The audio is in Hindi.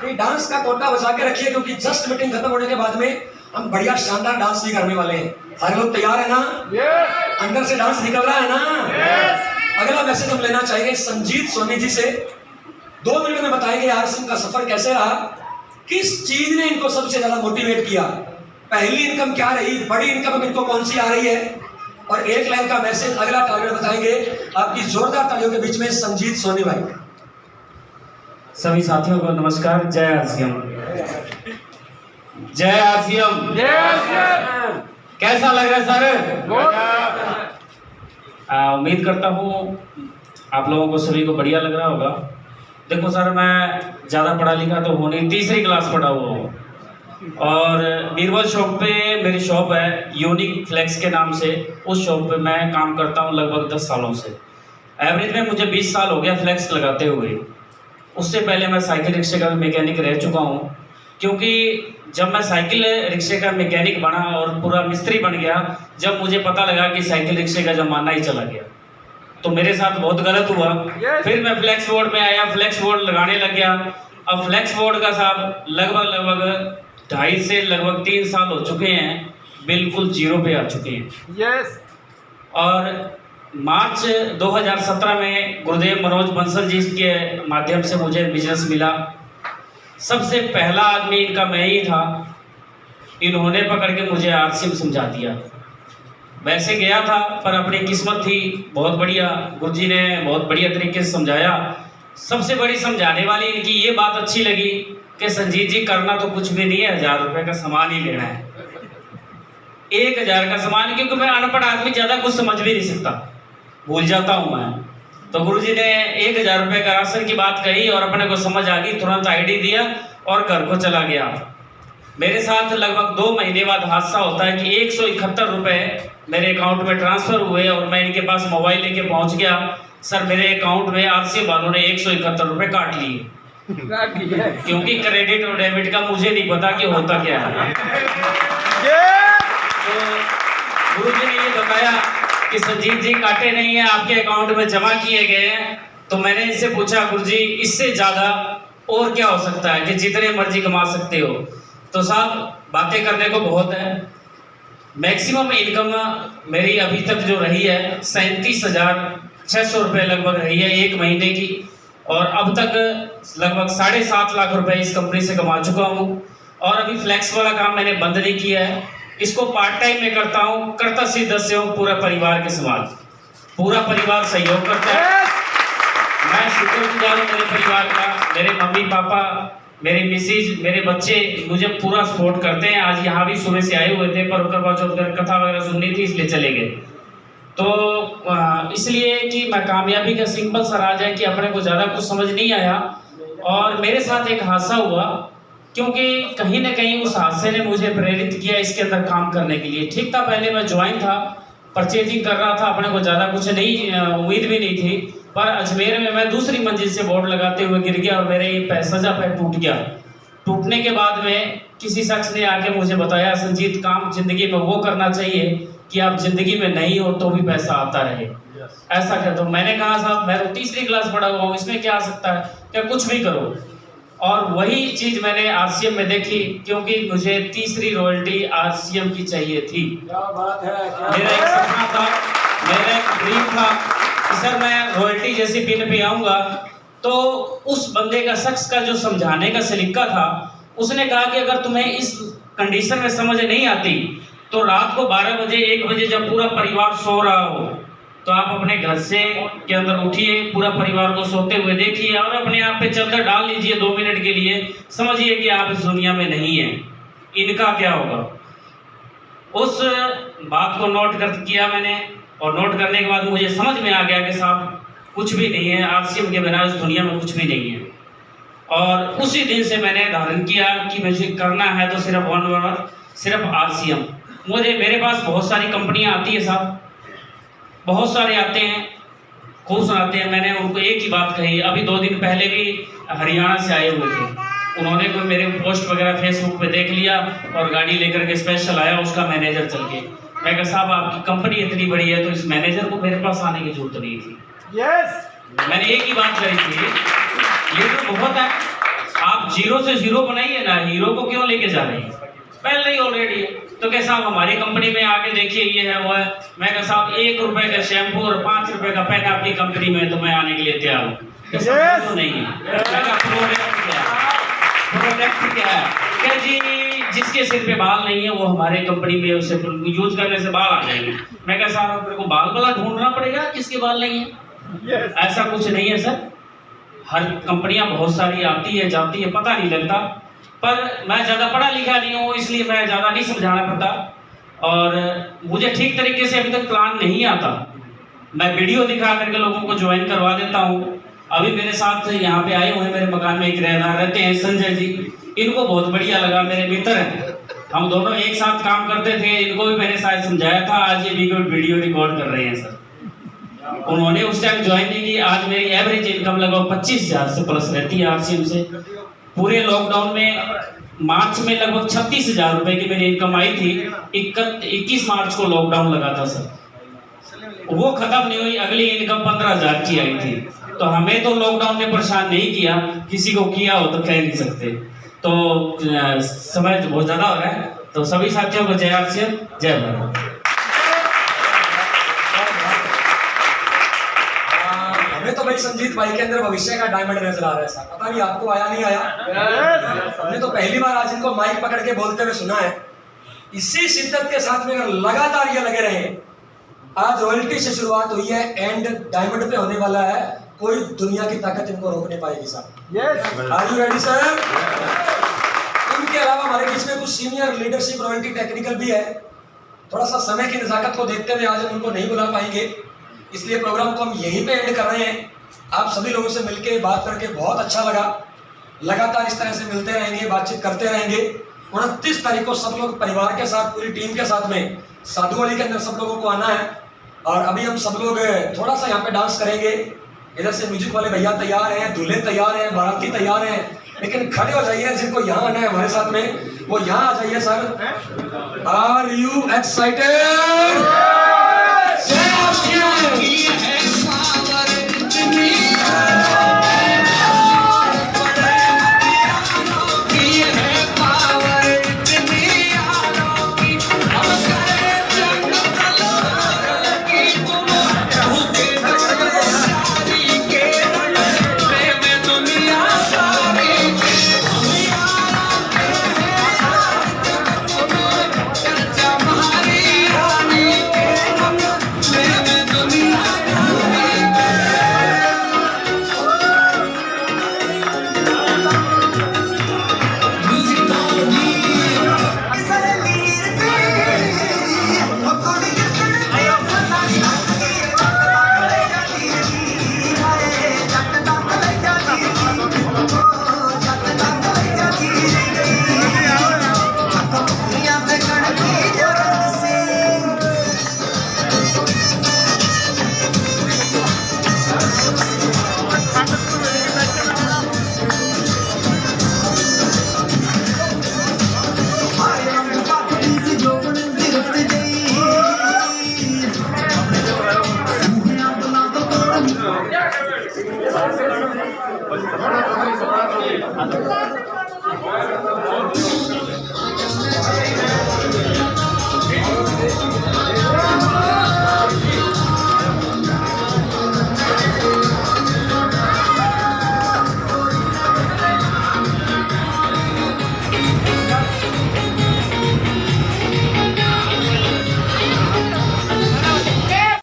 ये डांस का कोटा बचा के रखिए, क्योंकि जस्ट मीटिंग खत्म होने के बाद में हम बढ़िया शानदार डांस भी करने वाले हैं। सारे लोग तैयार है ना? अंदर से डांस निकल रहा है ना? अगला मैसेज हम लेना चाहेंगे संजीत सोनी जी से। 2 मिनट में बताएंगे आरसीएम का सफर कैसे रहा, किस चीज ने इनको सबसे ज्यादा मोटिवेट किया, पहली इनकम क्या रही, बड़ी इनकम इनको कौन सी आ रही है, और 1 लाइन का मैसेज अगला टारगेट बताएंगे। आपकी जोरदार तालियों के बीच में संजीत सोनी भाई। सभी साथियों को नमस्कार। जय आरसीएम, जय आरसीएम, जय आरसीएम। कैसा लग रहा है सर? उम्मीद करता हूँ आप लोगों को सभी को बढ़िया लग रहा होगा। देखो सर, मैं ज़्यादा पढ़ा लिखा तो हूँ नहीं, 3री क्लास पढ़ा हुआ हूँ, और बीरबल शॉप पे मेरी शॉप है यूनिक फ्लेक्स के नाम से। उस शॉप पे मैं काम करता हूँ लगभग 10 सालों से। एवरेज में मुझे 20 साल हो गया फ्लेक्स लगाते हुए। उससे पहले मैं साइकिल रिक्शे का मैकेनिक रह चुका हूँ, क्योंकि जब मैं साइकिल रिक्शे का मैकेनिक बना और पूरा मिस्त्री बन गया, जब मुझे पता लगा कि साइकिल रिक्शे का ज़माना ही चला गया, तो मेरे साथ बहुत गलत हुआ। फिर मैं फ्लेक्स बोर्ड में आया, फ्लेक्स बोर्ड लगाने लग गया। अब फ्लेक्स बोर्ड का साहब लगभग 2.5 से लगभग 3 साल हो चुके हैं, बिल्कुल 0 पे आ चुके हैं। और मार्च 2017 में गुरुदेव मनोज बंसल जी के माध्यम से मुझे बिजनेस मिला। सबसे पहला आदमी इनका मैं ही था। इन्होंने पकड़ के मुझे आरसीएम समझा दिया। वैसे गया था पर अपनी किस्मत थी बहुत बढ़िया, गुरुजी ने बहुत बढ़िया तरीके से समझाया। सबसे बड़ी समझाने वाली इनकी ये बात अच्छी लगी कि संजीत जी करना तो कुछ भी नहीं है, 1000 रुपये का सामान ही लेना है। 1000 का सामान, क्योंकि मैं अनपढ़ आदमी ज़्यादा कुछ समझ भी नहीं सकता, भूल जाता हूँ मैं। तो गुरुजी ने 1000 रुपये का राशन की बात कही और अपने को समझ आ गई, तुरंत आईडी दिया और घर को चला गया। मेरे साथ लगभग 2 महीने बाद हादसा होता है कि 171 रुपये मेरे अकाउंट में ट्रांसफ़र हुए और मैं इनके पास मोबाइल लेके पहुंच गया। सर, मेरे अकाउंट में आरसीएम वालों ने 171 रुपये काट लिए, क्योंकि क्रेडिट और डेबिट का मुझे नहीं पता कि होता क्या है। तो गुरुजी ने ये बताया कि संजीत जी काटे नहीं है, आपके अकाउंट में जमा किए गए हैं। तो मैंने इनसे पूछा, गुरुजी इससे ज़्यादा और क्या हो सकता है कि जितने मर्जी कमा सकते हो? तो साहब बातें करने को बहुत है। मैक्सिमम इनकम मेरी अभी तक जो रही है 37,600 रुपये लगभग रही है 1 महीने की, और अब तक लगभग 7.5 लाख रुपए इस कंपनी से कमा चुका हूँ। और अभी फ्लैक्स वाला काम मैंने बंद नहीं किया है, इसको पार्ट टाइम में करता हूँ, करता सदस्य हूँ पूरा परिवार के समाज, पूरा परिवार सहयोग करता है। मैं शुक्रगुजार हूँ मेरे परिवार का, मेरे मम्मी पापा, मेरे मिसेज, मेरे बच्चे मुझे पूरा सपोर्ट करते हैं। आज यहाँ भी सुबह से आए हुए थे, पर करवा चौथ कथा वगैरह सुननी थी इसलिए चले गए। तो इसलिए कि मैं कामयाबी का सिंपल सा राज है कि अपने को ज़्यादा कुछ समझ नहीं आया। और मेरे साथ एक हादसा हुआ, क्योंकि कहीं ना कहीं उस हादसे ने मुझे प्रेरित किया इसके अंदर काम करने के लिए। ठीक था, पहले मैं ज्वाइन था, परचेजिंग कर रहा था, अपने को ज़्यादा कुछ नहीं उम्मीद भी नहीं थी। पर अजमेर में मैं 2री मंजिल से बोर्ड लगाते हुए गिर गया और मेरे सजा पैर टूट गया। टूटने के बाद में किसी शख्स ने आके मुझे बताया, संजीत काम जिंदगी में वो करना चाहिए कि आप जिंदगी में नहीं हो तो भी पैसा आता रहे। ऐसा क्या? तो मैंने कहा साहब मैं तो 3री क्लास पढ़ा हुआ हूँ, इसमें क्या आ सकता है, क्या कुछ भी करो। और वही चीज मैंने आरसीएम में देखी, क्योंकि मुझे 3री रॉयल्टी आरसीएम की चाहिए थी। क्या बात है, मेरा एक सपना था, मेरा एक ड्रीम था कि सर मैं रॉयल्टी जैसी पिन पे आऊंगा। तो उस बंदे का, शख्स का जो समझाने का सलीका था, उसने कहा कि अगर तुम्हें इस कंडीशन में समझ नहीं आती तो रात को 12 बजे 1 बजे जब पूरा परिवार सो रहा हो तो आप अपने घर से के अंदर उठिए, पूरा परिवार को सोते हुए देखिए और अपने आप पे चद्दर डाल लीजिए 2 मिनट के लिए, समझिए कि आप इस दुनिया में नहीं हैं, इनका क्या होगा। उस बात को नोट कर किया मैंने, और नोट करने के बाद मुझे समझ में आ गया कि साहब कुछ भी नहीं है, आरसीएम के बिना इस दुनिया में कुछ भी नहीं है। और उसी दिन से मैंने धारण किया कि मुझे करना है तो सिर्फ आरसीएम। मेरे पास बहुत सारी कंपनियां आती है साहब, बहुत सारे आते हैं, खूब सुनाते हैं। मैंने उनको एक ही बात कही, अभी 2 दिन पहले भी हरियाणा से आए हुए थे, उन्होंने कोई मेरे पोस्ट वगैरह फेसबुक पे देख लिया और गाड़ी लेकर के स्पेशल आया, उसका मैनेजर चल के। मैं कहा साहब आपकी कंपनी इतनी बड़ी है तो इस मैनेजर को मेरे पास आने की जरूरत नहीं थी। मैंने एक ही बात कही थी, ये तो बहुत है, आप जीरो से हीरो बनाइए ना, हीरो को क्यों लेके जा रही है, पहले ही ऑलरेडी है। तो क्या साहब हमारी कंपनी में आके देखिए ये है वो है। मैं कहा साहब 1 रुपए का शैम्पू और 5 रुपए का पेन आपकी कंपनी में, तो मैं आने के लिए तैयार हूँ। तो नहीं है। मैं कहा प्रोडक्ट क्या है, प्रोडक्ट क्या है? क्या जी जिसके सिर पे बाल नहीं है वो हमारे कंपनी में उसे यूज करने से बाल आ जाएंगे। मैं कहा साहब मेरे को बाल वाला ढूंढना पड़ेगा किसके बाल नहीं है? ऐसा कुछ नहीं है सर, हर कंपनियां बहुत सारी आती है जाती है, पता नहीं लगता। पर मैं ज़्यादा पढ़ा लिखा नहीं हूँ, इसलिए मैं ज़्यादा नहीं समझाना पड़ता और मुझे ठीक तरीके से अभी तक प्लान नहीं आता। मैं वीडियो दिखा करके लोगों को ज्वाइन करवा देता हूँ। अभी मेरे साथ यहाँ पे आए हुए हैं, मेरे मकान में एक रहते हैं संजय जी, इनको बहुत बढ़िया लगा, मेरे मित्र हैं, हम दोनों एक साथ काम करते थे। इनको भी मैंने शायद समझाया था, आज ये वीडियो रिकॉर्ड कर रहे हैं सर। उन्होंने उस टाइम ज्वाइन नहीं की। आज मेरी एवरेज इनकम लगभग 25,000 से प्लस रहती है आरसीएम से। पूरे लॉकडाउन में मार्च में लगभग 36,000 रुपए की मेरी इनकम आई थी। 21 मार्च को लॉकडाउन लगा था सर, वो खत्म नहीं हुई, अगली इनकम 15,000 की आई थी। तो हमें तो लॉकडाउन ने परेशान नहीं किया, किसी को किया हो तो कह नहीं सकते। तो समय बहुत ज्यादा हो रहा है, तो सभी साथियों को जय आरसीएम, जय भारत। हमें तो भाई संजीत भाई के अंदर भविष्य का डायमंड नजर आ रहा है साहब, पता नहीं आपको आया नहीं आया। हमने तो पहली बार आज इनको माइक पकड़ के बोलते हुए सुना है। इसी शिद्दत के साथ में अगर लगातार ये लगे रहे, आज रॉयल्टी से शुरुआत हुई है, एंड डायमंड पे होने वाला है, कोई दुनिया की ताकत इनको रोक नहीं पाएगी साहब। Are you ready sir? इनके अलावा हमारे बीच में कुछ सीनियर लीडरशिप रॉयल्टी टेक्निकल भी है। थोड़ा सा समय की नजाकत को देखते हुए आज हम उनको नहीं बुला पाएंगे, इसलिए प्रोग्राम को हम यहीं पे एंड कर रहे हैं। आप सभी लोगों से मिलके बात करके बहुत अच्छा लगा। लगातार इस तरह से मिलते रहेंगे, बातचीत करते रहेंगे। 29 तारीख को सब लोग परिवार के साथ, पूरी टीम के साथ में साधुवाली के अंदर सब लोगों को आना है। और अभी हम सब लोग थोड़ा सा यहाँ पे डांस करेंगे। इधर से म्यूजिक वाले भैया तैयार हैं, दूल्हे तैयार हैं, बाराती तैयार हैं, लेकिन खड़े हो जाइए जिनको यहाँ आना है हमारे साथ में, वो यहाँ आ जाइए sir. Are you excited? Gracias.